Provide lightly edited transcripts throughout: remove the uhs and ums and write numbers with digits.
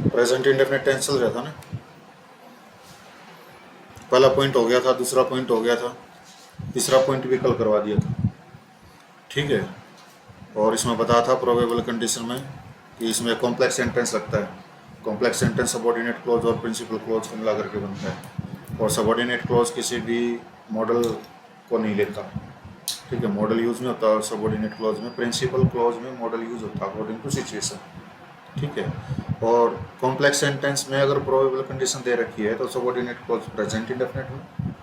Present indefinite tense चल रहा था ना, पहला पॉइंट हो गया था, दूसरा पॉइंट हो गया था, तीसरा पॉइंट भी कल करवा दिया था। ठीक है, और इसमें बताया था प्रोबेबल कंडीशन में कि इसमें कॉम्प्लेक्स सेंटेंस लगता है। कॉम्प्लेक्स सेंटेंस सबऑर्डिनेट क्लॉज और प्रिंसिपल क्लॉज को मिला करके बनता है, और सबऑर्डिनेट क्लॉज किसी भी मॉडल को नहीं लेता। ठीक है, मॉडल यूज में होता है और सबऑर्डिनेट क्लॉज में, प्रिंसिपल क्लॉज में मॉडल यूज होता है अकॉर्डिंग टू सिचुएशन। ठीक है, और कॉम्प्लेक्स सेंटेंस में अगर प्रोबेबल कंडीशन दे रखी है तो सबऑर्डिनेट क्लॉज प्रेजेंट इंडेफिनिट में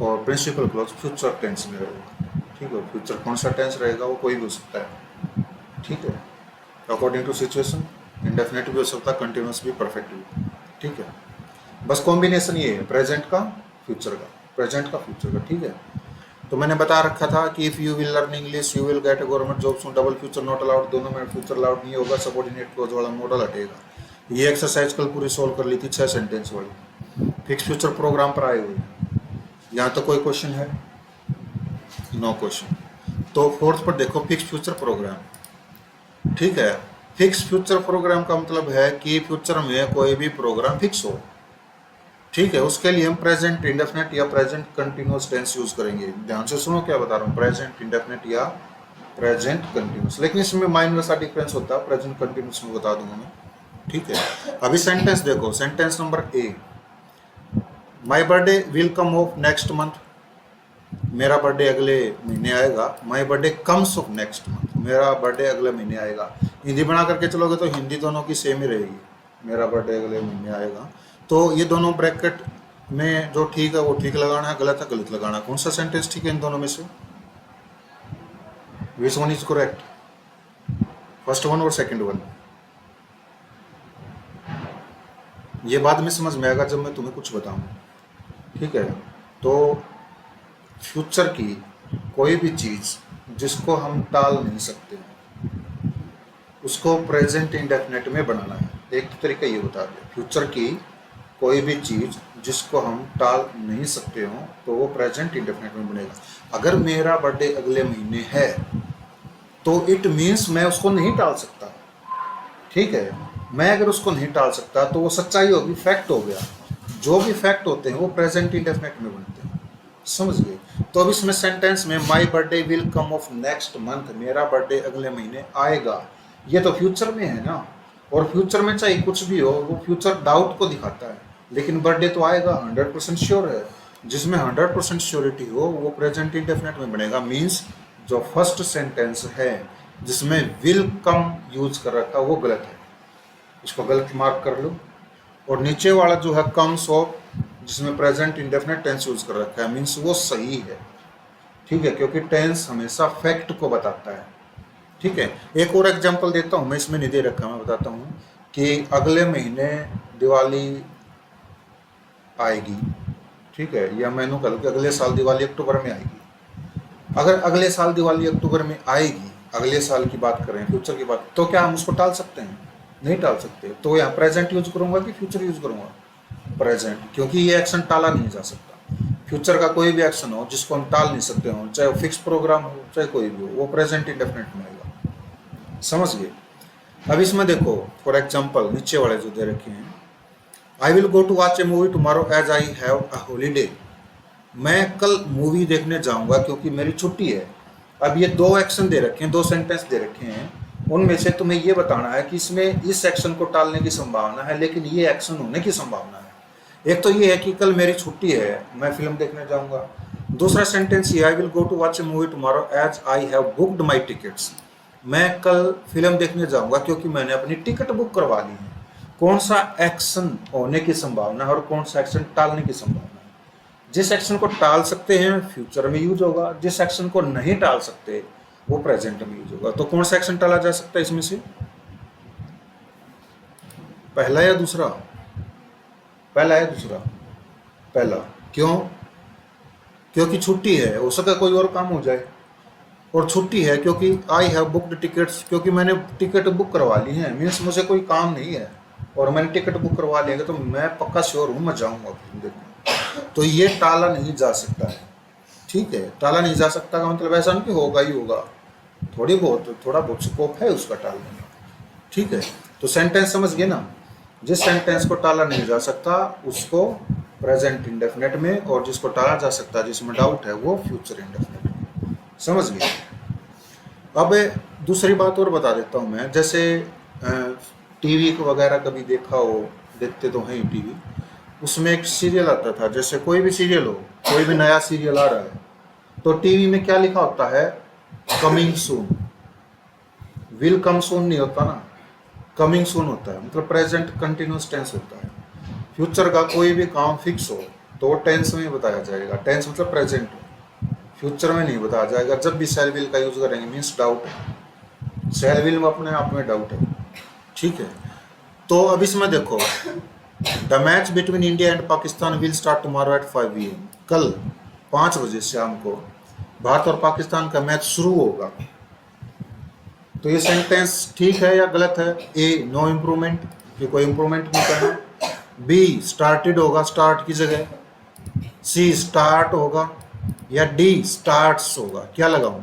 और प्रिंसिपल क्लॉज फ्यूचर टेंस में रहेगा। ठीक है, फ्यूचर कौन सा टेंस रहेगा वो कोई भी हो सकता है। ठीक है, अकॉर्डिंग टू सिचुएशन इंडेफिनिट भी हो सकता है, कंटिन्यूस भी, परफेक्ट भी। ठीक है, बस कॉम्बिनेशन ये है प्रेजेंट का फ्यूचर का, प्रेजेंट का फ्यूचर का। ठीक है, तो मैंने बता रखा था कि if you will learn English you will get a government job soon, double future not allowed, दोनों में फ्यूचर अलाउड नहीं होगा, सबऑर्डिनेट क्लॉज वाला मॉडल हटेगा। ये एक्सरसाइज कल पूरी सोल्व कर ली थी 6 सेंटेंस वाली, फिक्स फ्यूचर प्रोग्राम पर आए हुए। यहाँ तो कोई क्वेश्चन है? No question. तो फोर्थ पर देखो, फिक्स फ्यूचर प्रोग्राम। ठीक है, फिक्स फ्यूचर प्रोग्राम का मतलब है कि फ्यूचर में कोई भी प्रोग्राम फिक्स हो। ठीक है, उसके लिए हम प्रेजेंट इंडेफिनिट या प्रेजेंट कंटिन्यूअस टेंस यूज करेंगे। ध्यान से सुनो क्या बता रहा हूँ, प्रेजेंट इंडेफिनिट या प्रेजेंट कंटिन्यूअस, लेकिन इसमें माइनर सा डिफरेंस होता है, प्रेजेंट कंटिन्यूअस में बता दूंगा मैं। ठीक है, अभी सेंटेंस देखो, sentence number A, my birthday will come of next month, मेरा बर्थडे अगले महीने आएगा। My birthday comes of next month, मेरा बर्थडे अगले महीने आएगा। हिंदी बना करके चलोगे तो हिंदी दोनों की सेम ही रहेगी, मेरा बर्थडे अगले महीने आएगा। तो ये दोनों ब्रैकेट में जो ठीक है वो ठीक लगाना है, गलत है गलत लगाना है। कौन सा सेंटेंस ठीक है इन दोनों में से? Which one is correct, first one और सेकंड वन? ये बाद में समझ में आएगा जब मैं तुम्हें कुछ बताऊंगा। ठीक है, तो फ्यूचर की कोई भी चीज जिसको हम टाल नहीं सकते उसको प्रेजेंट इंडेफिनिट में बनाना है। एक तो तरीका ये बता दिया, फ्यूचर की कोई भी चीज जिसको हम टाल नहीं सकते हो तो वो प्रेजेंट इंडेफिनिट में बनेगा। अगर मेरा बर्थडे अगले महीने है तो इट मीन्स मैं उसको नहीं टाल सकता। ठीक है, मैं अगर उसको नहीं टाल सकता तो वो सच्चाई होगी, फैक्ट हो गया। जो भी फैक्ट होते हैं वो प्रेजेंट इंडेफिनिट में बनते हैं, समझ गए? तो अब इसमें सेंटेंस में my birthday will come of next month, मेरा बर्थडे अगले महीने आएगा, ये तो फ्यूचर में है ना। और फ्यूचर में चाहे कुछ भी हो वो फ्यूचर डाउट को दिखाता है, लेकिन बर्थडे तो आएगा, 100% श्योर है। जिसमें 100% श्योरिटी हो वो प्रेजेंट इंडेफिनिट में बनेगा। मीन्स जो फर्स्ट सेंटेंस है जिसमें विल कम यूज कर रखा वो गलत है, इसको गलत मार्क कर लो। और नीचे वाला जो है कम्स ऑफ, जिसमें प्रेजेंट इंडेफिनिट टेंस यूज कर रखा है, मीन्स वो सही है। ठीक है, क्योंकि टेंस हमेशा फैक्ट को बताता है। ठीक है, एक और एग्जांपल देता हूँ मैं, इसमें नहीं दे रखा, मैं बताता हूँ कि अगले महीने दिवाली आएगी। ठीक है, या मैंने कहा कि अगले साल दिवाली अक्टूबर में आएगी। अगर अगले साल दिवाली अक्टूबर में आएगी, अगले साल की बात करें, फ्यूचर की बात, तो क्या हम उसको टाल सकते हैं? नहीं टाल सकते। तो यहाँ प्रेजेंट यूज करूंगा कि फ्यूचर यूज करूंगा? प्रेजेंट, क्योंकि ये एक्शन टाला नहीं जा सकता। फ्यूचर का कोई भी एक्शन हो जिसको हम टाल नहीं सकते हो, चाहे वो फिक्स प्रोग्राम हो चाहे कोई भी हो, वो प्रेजेंट इंडेफिनिट में आएगा। समझ गए? अब इसमें देखो, फॉर एग्जाम्पल नीचे वाले जो दे रखे हैं, I will go to watch a movie tomorrow as I have a holiday, मैं कल मूवी देखने जाऊंगा क्योंकि मेरी छुट्टी है। अब ये दो एक्शन दे रखे हैं, दो सेंटेंस दे रखे हैं, उनमें से तुम्हें ये बताना है कि इसमें इस एक्शन को टालने की संभावना है लेकिन ये एक्शन होने की संभावना है। एक तो ये है कि कल मेरी छुट्टी है, मैं फिल्म देखने जाऊंगा। दूसरा सेंटेंस ये, I will go to watch a movie tomorrow as I have booked my tickets, मैं कल फिल्म देखने जाऊंगा क्योंकि मैंने अपनी टिकट बुक करवा ली है। कौन सा एक्शन होने की संभावना है और कौन सा एक्शन टालने की संभावना है? जिस एक्शन को टाल सकते हैं फ्यूचर में यूज होगा, जिस एक्शन को नहीं टाल सकते वो प्रेजेंट में यूज होगा। तो कौन सा एक्शन टाला जा सकता है इसमें से? पहला या दूसरा? पहला या दूसरा? पहला। क्यों? क्योंकि छुट्टी है, हो सका कोई और काम हो जाए। और छुट्टी है क्योंकि आई हैव बुक्ड टिकट्स, क्योंकि मैंने टिकट बुक करवा ली है, मीन्स मुझे कोई काम नहीं है और मैंने टिकट बुक करवा लिया तो मैं पक्का श्योर हूँ मैं जाऊँगा फिल्म देखने। तो ये टाला नहीं जा सकता है। ठीक है, टाला नहीं जा सकता का मतलब ऐसा नहीं कि होगा ही होगा, थोड़ा बहुत स्कोप है उसका टालने का। ठीक है, तो सेंटेंस समझ गए ना? जिस सेंटेंस को टाला नहीं जा सकता उसको प्रेजेंट इंडेफिनेट में, और जिसको टाला जा सकता है, जिसमें डाउट है, वो फ्यूचर इंडेफिनेट में। समझ गए? अब दूसरी बात और बता देता हूँ मैं, जैसे टीवी को वगैरह कभी देखा हो, देखते तो हैं टीवी, उसमें एक सीरियल आता था, जैसे कोई भी सीरियल हो, कोई भी नया सीरियल आ रहा है तो टीवी में क्या लिखा होता है? Coming soon. विल कम सून नहीं होता ना, कमिंग सून होता है, मतलब प्रेजेंट कंटिन्यूस टेंस होता है। फ्यूचर का कोई भी काम फिक्स हो तो टेंस में बताया जाएगा, टेंस मतलब प्रेजेंट हो, फ्यूचर में नहीं बताया जाएगा। जब भी शैल विल का यूज करेंगे मीन्स डाउट है, शैल विल में अपने आप में डाउट है। ठीक है, तो अब इसमें देखो, the match between India and Pakistan will start tomorrow at 5 PM। कल 5 बजे शाम को भारत और पाकिस्तान का मैच शुरू होगा। तो ये सेंटेंस ठीक है या गलत है? ए, नो इम्प्रूवमेंट, ये कोई इम्प्रूवमेंट नहीं करना। बी, स्टार्टेड होगा स्टार्ट की जगह। सी, स्टार्ट होगा, या डी, स्टार्ट्स होगा। क्या लगाऊं?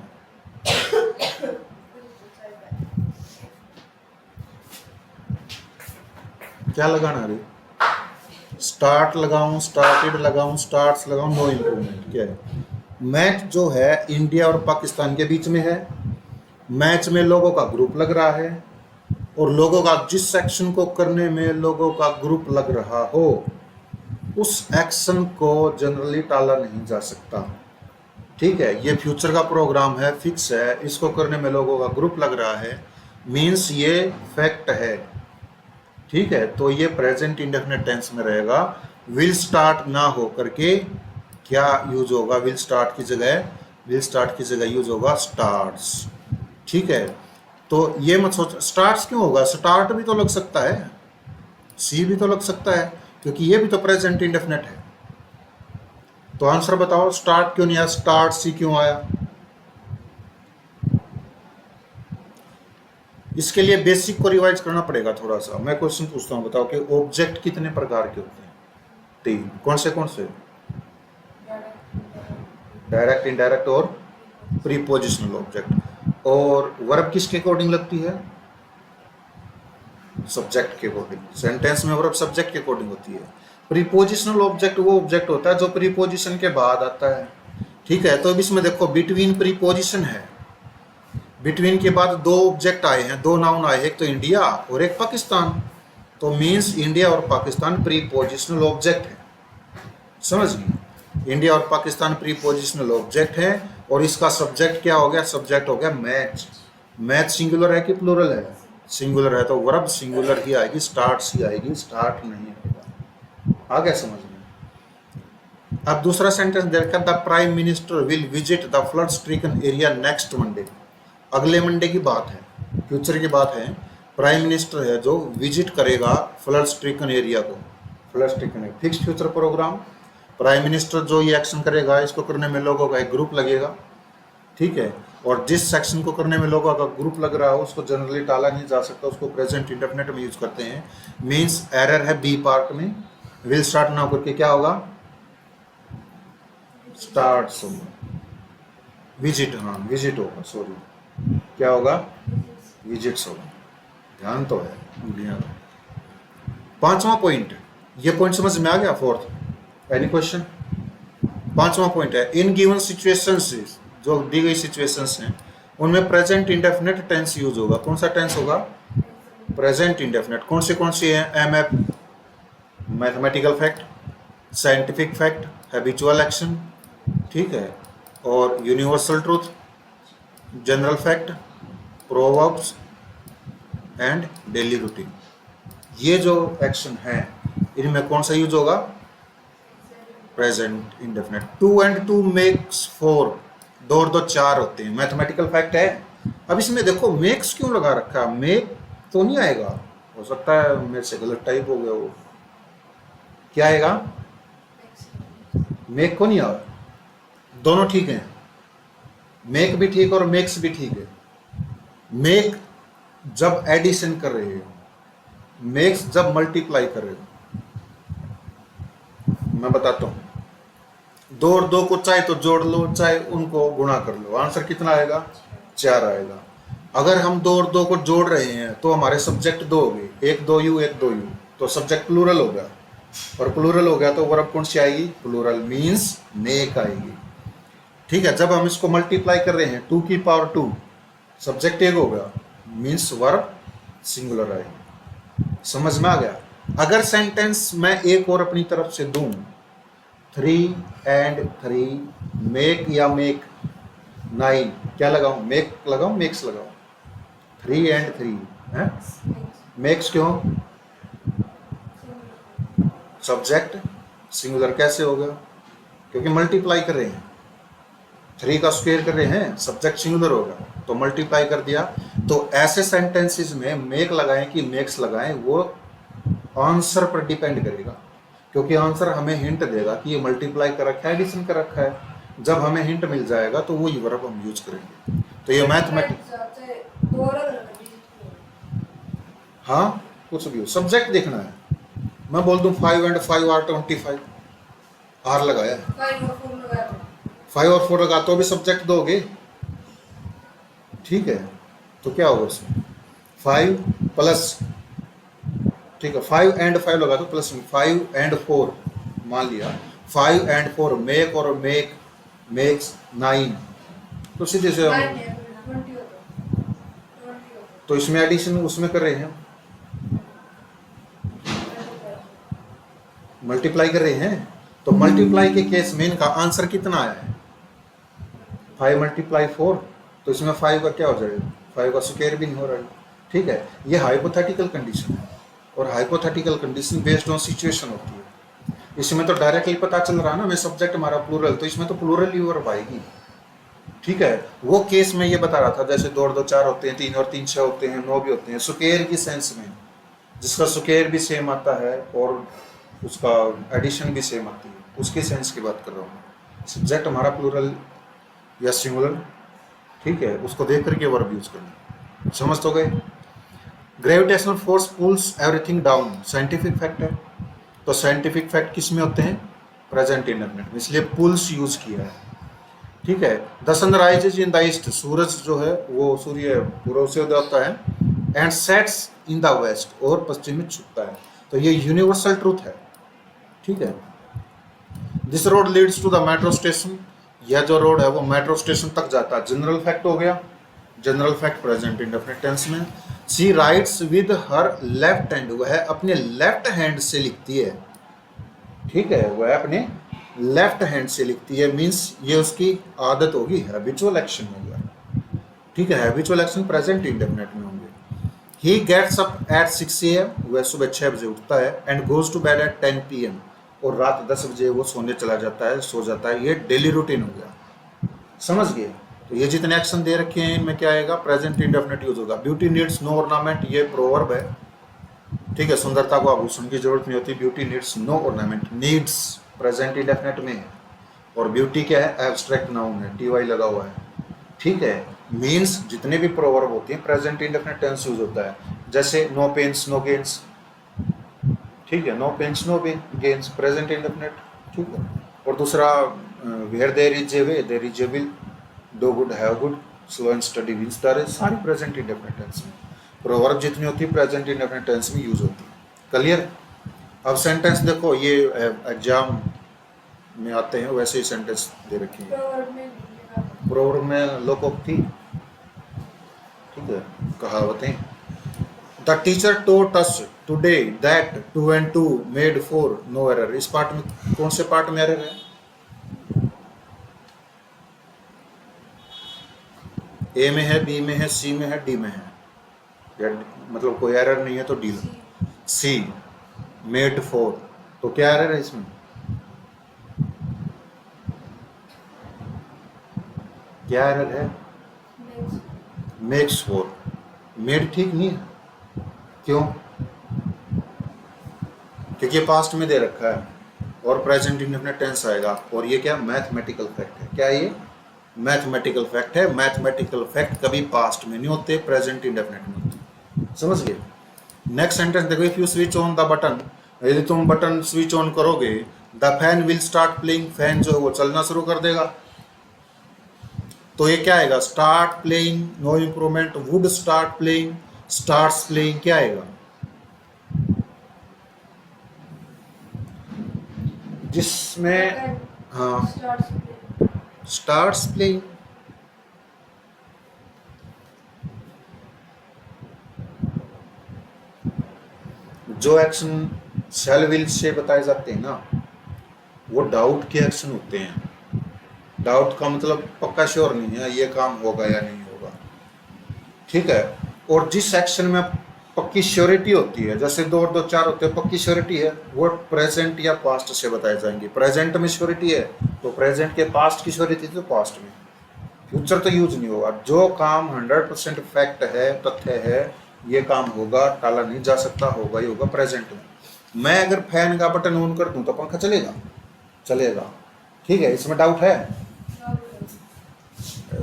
क्या लगाना है? स्टार्ट लगाऊं, स्टार्टेड लगाऊं, स्टार्ट्स लगाऊं, नो इम्प्रूवमेंट? क्या है? मैच जो है इंडिया और पाकिस्तान के बीच में है। मैच में लोगों का ग्रुप लग रहा है, और लोगों का जिस एक्शन को करने में लोगों का ग्रुप लग रहा हो उस एक्शन को जनरली टाला नहीं जा सकता। ठीक है, ये फ्यूचर का प्रोग्राम है, फिक्स है, इसको करने में लोगों का ग्रुप लग रहा है, मीन्स ये फैक्ट है। ठीक है, तो ये प्रेजेंट इंडेफिनिट टेंस में रहेगा। विल स्टार्ट ना हो करके क्या यूज होगा? विल स्टार्ट की जगह यूज होगा स्टार्ट्स। ठीक है, तो ये मत सोच स्टार्ट्स क्यों होगा, स्टार्ट भी तो लग सकता है, सी भी तो लग सकता है, क्योंकि ये भी तो प्रेजेंट इंडेफिनिट है। तो आंसर बताओ, स्टार्ट क्यों नहीं आया, स्टार्ट सी क्यों आया? इसके लिए बेसिक को रिवाइज करना पड़ेगा थोड़ा सा। मैं क्वेश्चन पूछता हूँ, बताओ कि ऑब्जेक्ट कितने प्रकार के होते हैं? 3। कौन से? डायरेक्ट, इनडायरेक्ट और प्रीपोजिशनल ऑब्जेक्ट। और वर्ब किसके अकॉर्डिंग लगती है? सब्जेक्ट के अकॉर्डिंग। सेंटेंस में वर्ब सब्जेक्ट के अकॉर्डिंग होती है। प्रीपोजिशनल ऑब्जेक्ट वो ऑब्जेक्ट होता है जो प्रीपोजिशन के बाद आता है। ठीक है, तो अब इसमें देखो बिटवीन प्रीपोजिशन है, बिटवीन के बाद 2 ऑब्जेक्ट आए हैं, 2 नाउन आए हैं, एक तो इंडिया और एक पाकिस्तान। तो मीन्स इंडिया और पाकिस्तान प्रीपोजिशनल ऑब्जेक्ट है। समझ गए? इंडिया और पाकिस्तान प्रीपोजिशनल ऑब्जेक्ट है, और इसका सब्जेक्ट क्या हो गया? सब्जेक्ट हो गया मैच। मैच सिंगुलर है कि प्लूरल है? सिंगुलर है, तो वर्ब सिंगुलर ही आएगी, स्टार्ट्स ही आएगी, स्टार्ट नहीं आएगा। आ गया समझ में? अब दूसरा सेंटेंस देखकर, the prime minister will visit the flood stricken area next Monday. अगले मंडे की बात है, फ्यूचर की बात है। प्राइम मिनिस्टर है जो विजिट करेगा फ्लड स्ट्रिकन एरिया को। Flood stricken fix future programme. Prime minister जो ये एक्शन करेगा, इसको करने में लोगों का एक ग्रुप लगेगा। ठीक है, और जिस सेक्शन को करने में लोगों का ग्रुप लग रहा हो उसको जनरली टाला नहीं जा सकता, उसको प्रेजेंट इंडेफिनिट में यूज करते हैं। मीन्स एरर है बी पार्ट में, विल स्टार्ट ना करके क्या होगा? स्टार्ट होगा। विजिट, हाँ विजिट होगा, सॉरी क्या होगा? विजिट्स होगा। ध्यान तो है, उंगलियां तो। 5वां पॉइंट, ये पॉइंट समझ में आ गया? 4th any question? 5वां पॉइंट है, इन गिवन सिचुएशंस, जो दी गई सिचुएशंस हैं उनमें प्रेजेंट इंडेफिनिट टेंस यूज होगा। कौन सा टेंस होगा? Present indefinite. कौन सी है? MF, mathematical fact, scientific fact, habitual action, ठीक है, और universal truth, general fact, proverbs and daily routine. ये जो एक्शन है इनमें कौन सा यूज होगा? Present indefinite. 2 and 2 मेक्स 4, 2 और 2 4 होते हैं, मैथमेटिकल फैक्ट है। अब इसमें देखो मेक्स क्यों लगा रखा? मेक तो नहीं आएगा, हो सकता है मेरे से गलत टाइप हो गया वो। क्या आएगा? मेक को नहीं आएगा, दोनों ठीक हैं, मेक भी ठीक और मेक्स भी ठीक है। मेक जब एडिशन कर रहे हो, मेक्स जब मल्टीप्लाई कर रहे हो। मैं बताता हूं, 2 और 2 को चाहे तो जोड़ लो, चाहे उनको गुणा कर लो, आंसर कितना आएगा? 4 आएगा। अगर हम 2 और 2 को जोड़ रहे हैं तो हमारे सब्जेक्ट 2 हो गए, 1 2 यू 1 2 यू, तो सब्जेक्ट प्लूरल हो गया, और प्लूरल हो गया तो वर्ब कौन सी आएगी? प्लूरल मीन्स मेक आएगी। ठीक है, जब हम इसको मल्टीप्लाई कर रहे हैं 2 की पावर 2, सब्जेक्ट एक हो गया, मीन्स वर्ब सिंगुलर आएगी। समझ में आ गया? अगर सेंटेंस मैं एक और अपनी तरफ से दूं, 3 and 3 मेक या मेक 9, क्या लगाऊं? मेक लगाऊं, मेक्स लगाऊं? 3 and 3 है, मेक्स क्यों? सब्जेक्ट सिंगुलर कैसे होगा? क्योंकि मल्टीप्लाई कर रहे हैं, 3 का स्क्वायर कर रहे हैं, सब्जेक्ट सिंगुलर होगा तो मल्टीप्लाई कर दिया। तो ऐसे सेंटेंसेस में मेक लगाएं कि मेक्स लगाएं, वो आंसर पर डिपेंड करेगा, क्योंकि आंसर हमें हिंट देगा कि ये मल्टीप्लाई कर रखा है, एडिशन कर रखा है। जब हमें हिंट मिल जाएगा तो वो वर्ब हम यूज करेंगे। तो ये मैथमेटिक्स, हाँ कुछ भी हो, सब्जेक्ट देखना है। मैं बोल दूं 5 and 5 are 25, आर लगाया, 5 और 4 लगा तो भी सब्जेक्ट दोगे, ठीक है? तो क्या होगा उसमें? 5 प्लस, ठीक है, 5 and 5 लगा तो प्लस में 5 and 4, मान लिया 5 and 4 मेक और मेक मेक्स 9, तो सीधे से तो इसमें एडिशन उसमें कर रहे हैं, मल्टीप्लाई कर रहे हैं। तो मल्टीप्लाई के केस में इनका आंसर कितना आया है? 5 × 4, तो इसमें 5 का क्या हो जाएगा? 5 का स्क्वायर भी नहीं हो रहा है, ठीक है? ये हाइपोथेटिकल कंडीशन है, और hypothetical condition based on situation होती है। इसमें तो डायरेक्टली पता चल रहा है ना, मैं सब्जेक्ट हमारा प्लूरल, तो इसमें तो प्लूरल ही वर्ब आएगी, ठीक है? वो केस में ये बता रहा था, जैसे 2 और 2 4 होते हैं, 3 और 3 6 होते हैं, 9 भी होते हैं, स्क्वायर की सेंस में, जिसका स्क्वायर भी सेम आता है और उसका एडिशन भी सेम आती है, उसके सेंस की बात कर रहा हूँ। सब्जेक्ट हमारा प्लूरल या सिंगुलर, ठीक है, उसको देख करके वर्ब यूज करना। समझ तो गए? Gravitational force pulls everything down, scientific fact है। तो साइंटिफिक फैक्ट किस में होते हैं? प्रेजेंट इंडेफिनिट में, इसलिए पुल्स यूज किया है, ठीक है? The sun rises in the east, सूरज जो है वो सूर्य पूर्व से उदय होता है, and sets in the west, और पश्चिम में छुपता है। तो ये यूनिवर्सल ट्रूथ है, ठीक है? This road leads to the metro station, यह जो रोड है वो मेट्रो स्टेशन तक जाता है। जनरल फैक्ट हो गया, general fact present indefinite tense में। She writes with her left hand, वह अपने लेफ्ट हैंड से लिखती है, ठीक है? वह अपने लेफ्ट हैंड से लिखती है, मीन्स ये उसकी आदत होगी, हैबिचुअल एक्शन होगा, ठीक है? हैबिचुअल एक्शन प्रेजेंट इंडेफिनिट में होंगे। He gets up at 6 AM, वह सुबह 6 बजे उठता है, and goes to bed at 10 PM, और रात 10 बजे वो सोने चला जाता है, सो जाता है। ये डेली रूटीन हो गया, समझ गए? तो ये जितने एक्शन दे रखे हैं इनमें क्या आएगा? प्रेजेंट इंडेफिनिट यूज होगा। ब्यूटी नीड्स नो ऑर्नामेंट, ये प्रोवर्ब है, ठीक है? सुंदरता को आभूषण की जरूरत नहीं होती। Beauty needs no ornament, needs present indefinite में है, और ब्यूटी क्या है? एब्स्ट्रैक्ट नाउन है, TY लगा हुआ है, ठीक है? मीन्स जितने भी प्रोवर्ब होते हैं प्रेजेंट इंडेफिनिट टेंस यूज होता है। जैसे नो पेन्स नो गेन्स, ठीक है? No pains no gains present indefinite, ठीक है? और दूसरा where there is a way there is a will, do good have good, slow and study wins the race, सारी प्रेजेंट इंडेफिनिट टेंस में। Proverb जितनी होती है प्रेजेंट इंडेफिनिट टेंस में यूज होती है। क्लियर? अब सेंटेंस देखो, ये एग्जाम में आते हैं वैसे ही सेंटेंस दे रखे हैं। प्रोवर्ब में लोकोक्ति, ठीक है, कहावतें। The teacher taught us today that 2 and 2 made 4, no error. इस पार्ट में कौन से पार्ट में एरर है? ए में है, बी में है, सी में है, डी में है, या मतलब कोई एरर नहीं है तो डी। सी मेड 4, तो क्या एरर है इसमें? क्या एरर है? मेक्स 4, मेड ठीक नहीं है, क्यों? क्योंकि पास्ट में दे रखा है और प्रेजेंट इंडेफिनिट टेंस आएगा, और ये क्या? मैथमेटिकल फैक्ट है। क्या ये? मैथमेटिकल फैक्ट है। मैथमेटिकल फैक्ट कभी पास्ट में नहीं होते, प्रेजेंट इंडेफिनिट में होते। समझ गए? नेक्स्ट सेंटेंस देखो, if you switch on the button, यदि तुम बटन स्विच ऑन करोगे, the fan will start playing, fan जो है वो चलना शुरू कर देगा। तो ये क्या आएगा? Start playing, no improvement, would start playing, starts playing, क्या आएगा? जिसमें हाँ स्टार्ट्स प्लेइंग, जो एक्शन सेल विल से बताए जाते हैं ना वो डाउट के एक्शन होते हैं। डाउट का मतलब पक्का श्योर नहीं है ये काम होगा या नहीं होगा, ठीक है। और जिस एक्शन में पक्की श्योरिटी होती है, जैसे 2 और 2 4 होते हैं, पक्की श्योरिटी है, वो प्रेजेंट या पास्ट से बताए जाएंगे। प्रेजेंट में श्योरिटी है तो प्रेजेंट के, पास्ट की श्योरिटी तो पास्ट में, फ्यूचर तो यूज नहीं होगा। जो काम 100% फैक्ट है, तथ्य है, ये काम होगा, टाला नहीं जा सकता, होगा ही होगा प्रेजेंट में। मैं अगर फैन का बटन ऑन कर दूं तो पंखा चलेगा, चलेगा, ठीक है, इसमें डाउट है।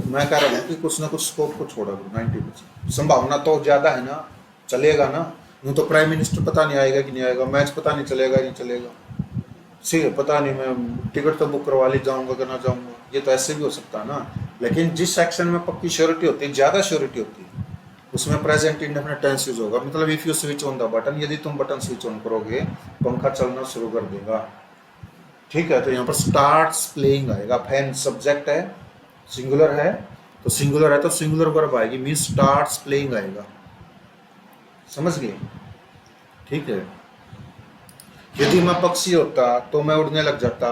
मैं कह रहा हूँ कि कुछ ना कुछ स्कोप को छोड़ा करो, 90% संभावना तो ज्यादा है ना, चलेगा ना। यूँ तो प्राइम मिनिस्टर पता नहीं आएगा कि नहीं आएगा, मैच पता नहीं चलेगा नहीं चलेगा, ठीक है, पता नहीं, मैं टिकट तो बुक करवा ली, जाऊंगा कि ना जाऊंगा, ये तो ऐसे भी हो सकता है ना। लेकिन जिस सेक्शन में पक्की श्योरिटी होती है, ज्यादा श्योरिटी होती है, उसमें प्रेजेंट इंडेफिनिट टेंस यूज होगा। मतलब if you switch on the button, यदि तुम बटन स्विच ऑन करोगे पंखा चलना शुरू कर देगा, ठीक है। तो यहाँ पर स्टार्ट्स प्लेइंग आएगा, फैन सब्जेक्ट है, सिंगुलर है तो सिंगुलर है तो सिंगुलर वर्ब आएगी, मीन स्टार्ट्स प्लेइंग आएगा, समझ गए, ठीक है। यदि मैं पक्षी होता तो मैं उड़ने लग जाता,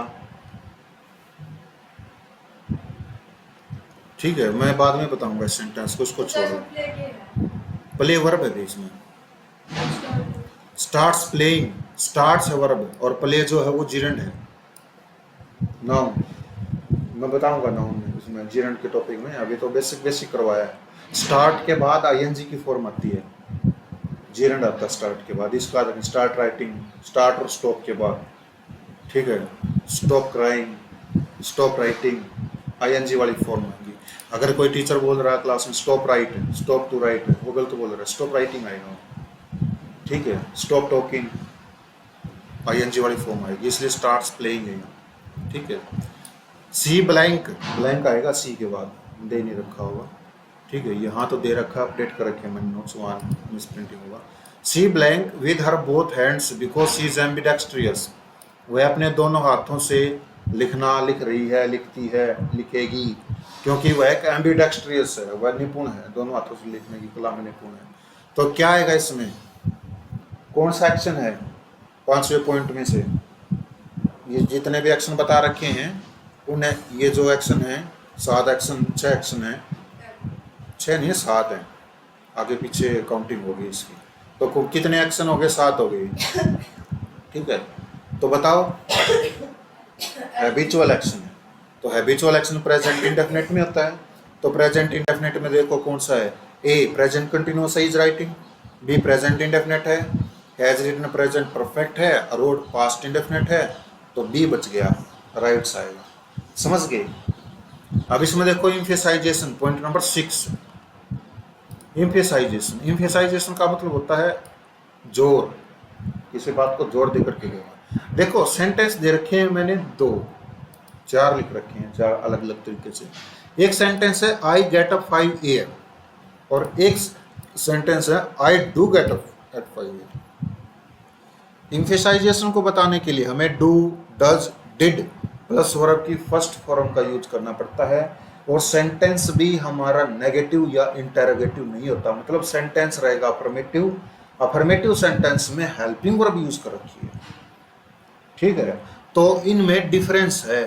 ठीक है, मैं बाद में बताऊंगा इस सेंटेंस को, उसको छोड़ो। प्ले वर्ब है बीच में, स्टार्ट्स प्लेइंग, स्टार्ट्स है वर्ब और प्ले जो है वो जिरंड है, नाउन। मैं बताऊंगा नाउन में, उसमें जिरंड के टॉपिक में, अभी तो बेसिक करवाया है। स्टार्ट के बाद आईएनजी की फॉर्म आती है, जिरंड आता है स्टार्ट के बाद। इसका स्टार्ट राइटिंग, स्टार्ट और स्टॉप के बाद, ठीक है, stop crying, stop writing, ING वाली फॉर्म आएगी। अगर कोई टीचर बोल रहा है क्लास में stop write, stop to write, वो गलत बोल रहा है, स्टॉप राइटिंग आएगा, ठीक है। स्टॉप टॉकिंग, आईएनजी वाली फॉर्म आएगी, इसलिए स्टार्ट्स प्लेइंग है, ठीक है। सी ब्लैंक, ब्लैंक आएगा सी के बाद, दे नहीं रखा होगा, ठीक है, यहाँ तो दे रखा, अपडेट कर रखे मैंने नोट्स, वहाँ मिस प्रिंटिंग होगा। She blank with her both hands because she is ambidextrous, वह अपने दोनों हाथों से लिखना, लिख रही है, लिखती है, लिखेगी, क्योंकि वह एक एम्बिडेक्स्ट्रियस है, वह निपुण है, दोनों हाथों से लिखने की कला में निपुण है। तो क्या आएगा इसमें, कौन सा एक्शन है 5वें पॉइंट में से, ये जितने भी एक्शन बता रखे हैं उन्हें, ये जो एक्शन है 7 एक्शन, 6 एक्शन है, 6 नहीं 7 है, आगे पीछे काउंटिंग होगी इसकी, तो कितने एक्शन हो गए, 7 हो गए, ठीक है। तो बताओ, हैबिचुअल एक्शन है, तो हैबिचुअल एक्शन प्रेजेंट इंडेफिनिट में होता है, तो प्रेजेंट इंडेफिनिट में देखो कौन सा है, A present continuous is writing, B present indefinite है, हैज रिटन प्रेजेंट परफेक्ट है, रोड पास्ट इंडेफिनिट है, तो बी बच गया, राइट आएगा, समझ गए। अब इसमें देखो एम्फेसाइजेशन, पॉइंट नंबर 6, एम्फेसाइजेशन। एम्फेसाइजेशन का मतलब होता है जोर, किसी बात को जोर देकर के कहना। देखो सेंटेंस दे रखे हैं मैंने 2 4 लिख रखे हैं, 4 अलग अलग तरीके से। एक सेंटेंस है आई गेट अप 5 AM और एक सेंटेंस है I do get up at 5 AM। एम्फेसाइजेशन को बताने के लिए हमें do, does, did plus verb की फर्स्ट फॉर्म का यूज करना पड़ता है, और सेंटेंस भी हमारा नेगेटिव या इंटेरोगेटिव नहीं होता, मतलब सेंटेंस रहेगा अफर्मेटिव, अफर्मेटिव सेंटेंस में हेल्पिंग वर्ब यूज कर रखी है, ठीक है। तो इनमें डिफरेंस है,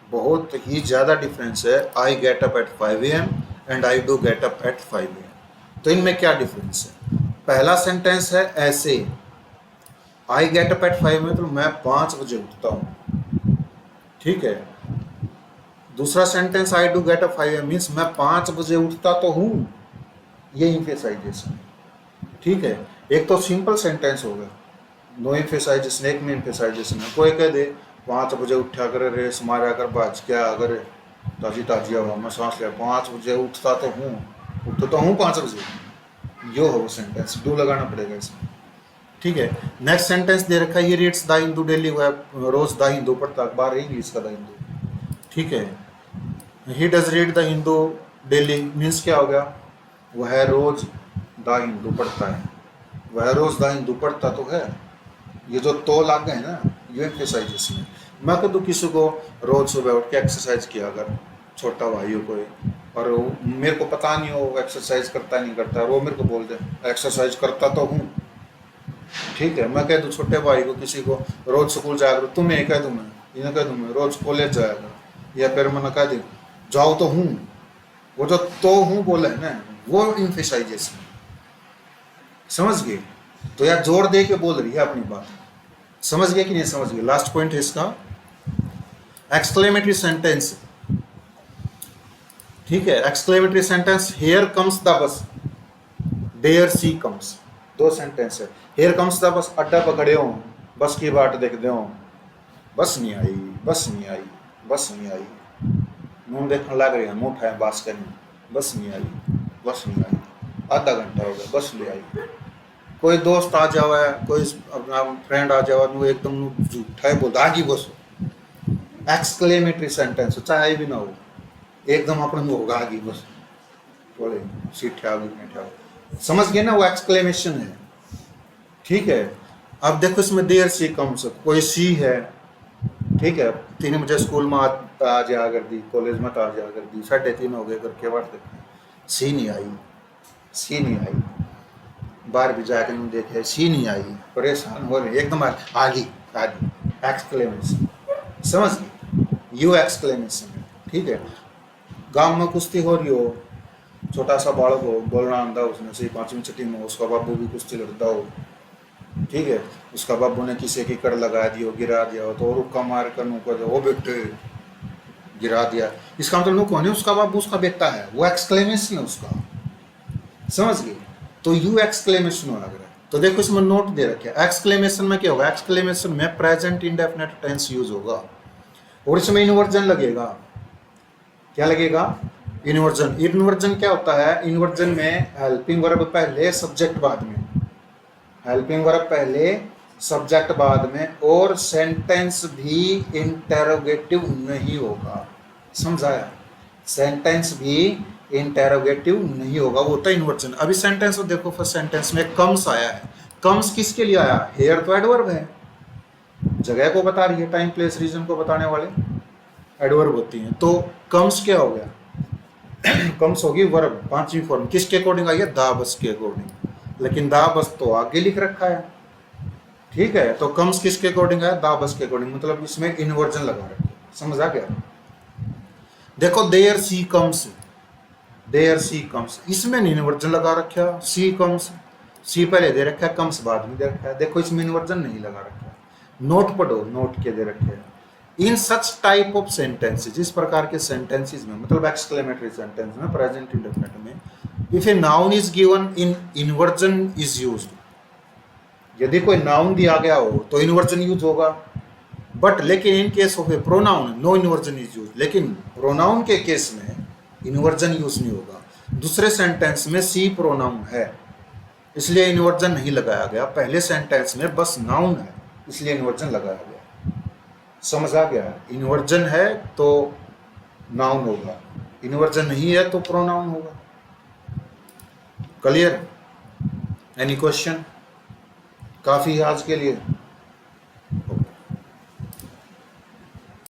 बहुत ही ज़्यादा डिफरेंस है, I get up at 5 AM and I do get up at 5 AM। तो इनमें क्या डिफरेंस है, पहला सेंटेंस है ऐसे, I get up at 5 AM तो मैं 5 बजे उठता हूँ, ठीक है। दूसरा sentence I do get up 5 AM means मैं 5 बजे उठता तो हूँ, ये एम्फेसाइजेशन, ठीक है। एक तो सिंपल सेंटेंस होगा, नो एम्फेसाइजेशन, एक में एम्फेसाइजेशन है। कोई कह दे 5 बजे उठा करे, रेस मारा कर, बाज क्या अगर ताजी ताजी हवा में सांस लिया, 5 बजे उठता तो हूँ, उठता तो हूँ 5 बजे, यो हो सेंटेंस, डू लगाना पड़ेगा इसमें, ठीक है। नेक्स्ट सेंटेंस दे रखा है, ये रीड्स द हिंदू डेली, रोज द हिंदू पढ़ता, अखबार है इंग्लिश का द हिंदू, ठीक है। He does read the Hindu daily means क्या हो गया, वह रोज द हिंदू पढ़ता है, वह रोज द हिंदू पढ़ता तो है, ये जो तो लाग गए ना, ये एम्फेसाइजेशन है। मैं कह दूँ किसी को रोज सुबह उठ के एक्सरसाइज किया अगर छोटा भाई हो कोई, और मेरे को पता नहीं हो एक्सरसाइज करता नहीं करता, वो मेरे को बोल दे एक्सरसाइज करता तो हूँ, ठीक है। मैं कह दूँ छोटे भाई को किसी को रोज स्कूल जाया करो, तुम्हें कह दूँ मैं, इन्हें कह दूँ मैं रोज कॉलेज जाया करो, या फिर मैंने कह दूँ जाओ तो हूँ, वो जो तो हूँ बोला है ना वो इम्फेसाइजेशन, समझ गए। तो यार जोर दे के बोल रही है अपनी बात, समझ गए कि नहीं समझ गए। लास्ट पॉइंट है इसका एक्सक्लेमेटरी सेंटेंस, ठीक है। Exclamatory sentence, here comes the bus, there she comes, दो सेंटेंस है। हियर कम्स द बस, अड्डा पकड़े हो, बस की बाट देखते हो, बस नहीं आई, बस नहीं आई, बस नहीं आई, मुंह देखने लग रही है, मुंह उठाए बास करनी, बस नहीं आई, बस नहीं आई, आधा घंटा हो गया, बस ले आई। कोई दोस्त आ जावा है, कोई अपना फ्रेंड आ जावा, वो एकदम झूठा है बोलता आगे बस, एक्सक्लेमेटरी सेंटेंस चाहे भी ना हो, एकदम अपने मुंह होगा आगे बस, बोले सीट आगे बैठा, समझ गए ना, वो एक्सक्लेमेशन है, ठीक है। अब देखो इसमें देयर सी कम्स, कोई सी है, ठीक है, 3 बजे स्कूल में आ जा कर दी, कॉलेज में आ जा कर दी, 3:30 हो गए करके बात देखते, सी नहीं आई, सी नहीं आई, बाहर भी जाकर नहीं देखे, सी नहीं आई, परेशान हो रहे एकदम आगे आगे, एक्सक्लेमेशन, समझ गए, यू एक्सक्लेमेशन है, ठीक है। गांव में कुश्ती हो रही हो, छोटा सा बालक हो, बोलना आंदा उसने से 5वीं छठी में, उसका बाबू भी कुश्ती लड़ता हो, ठीक है, उसका बाबू ने किसी की कड़ लगा दी हो, गिरा दिया हो, तो रुक्का मार कर नुका दो, वो बेटे गिरा दिया, इसका मतलब नुक कौन है, उसका बाबू उसका बेटा है, वो एक्सक्लेमेशन है उसका, समझ गए। तो यू एक्सक्लेमेशन हो लग रहा है। तो देखो इसमें नोट दे रखे, एक्सक्लेमेशन में क्या होगा, एक्सक्लेमेशन में प्रेजेंट इंडेफिनिट टेंस यूज होगा, और इसमें इन्वर्जन लगेगा, क्या लगेगा, इन्वर्जन। इन्वर्जन क्या होता है, इन्वर्जन में हेल्पिंग वर्ब पहले सब्जेक्ट बाद में, हेल्पिंग वर्ब पहले सब्जेक्ट बाद में, और सेंटेंस भी इंटेरोगेटिव नहीं होगा, समझाया, सेंटेंस भी इंटेरोगेटिव नहीं होगा, वो होता है इन्वर्जन। अभी सेंटेंस को देखो, फर्स्ट सेंटेंस में कम्स आया है, कम्स किसके लिए आया, हेयर तो एडवर्ब है, जगह को बता रही है, टाइम प्लेस रीजन को बताने वाले एडवर्ब होती हैं। तो कम्स क्या हो गया, कम्स होगी वर्ब, 5वीं फॉर्म, किसके अकॉर्डिंग आई है, दा बस के अकॉर्डिंग, लेकिन दा बस तो आगे लिख रखा है, ठीक है। तो कम्स किसके अकॉर्डिंग है, दा बस के अकॉर्डिंग, मतलब इसमें इन्वर्जन लगा रखा है, समझ आ गया। देखो there she comes, there she comes, इसमें इन्वर्जन लगा रखा, सी कम्स, सी पहले दे रखा है, कम्स बाद में दे रखा है, देखो इसमें इन्वर्जन नहीं लगा रखा है। नोट पढ़ो, नोट के दे रखे हैं, इन सच टाइप ऑफ सेंटेंसेस, इस प्रकार के सेंटेंसेस में, मतलब एक्सक्लेमेटरी सेंटेंस में, प्रेजेंट इंडेफिनिट में, if a noun is given in inversion is used, यदि कोई नाउन दिया गया हो तो इन्वर्जन यूज होगा, बट लेकिन in case of a pronoun no inversion is use, लेकिन प्रोनाउन के केस में इन्वर्जन यूज नहीं होगा। दूसरे सेंटेंस में सी प्रोनाउन है, इसलिए इन्वर्जन नहीं लगाया गया, पहले सेंटेंस में बस नाउन है, इसलिए इन्वर्जन लगाया गया, समझ आ गया। इन्वर्जन है तो नाउन होगा, इन्वर्जन नहीं है तो प्रोनाउन होगा, क्लियर। एनी क्वेश्चन, काफी आज के लिए।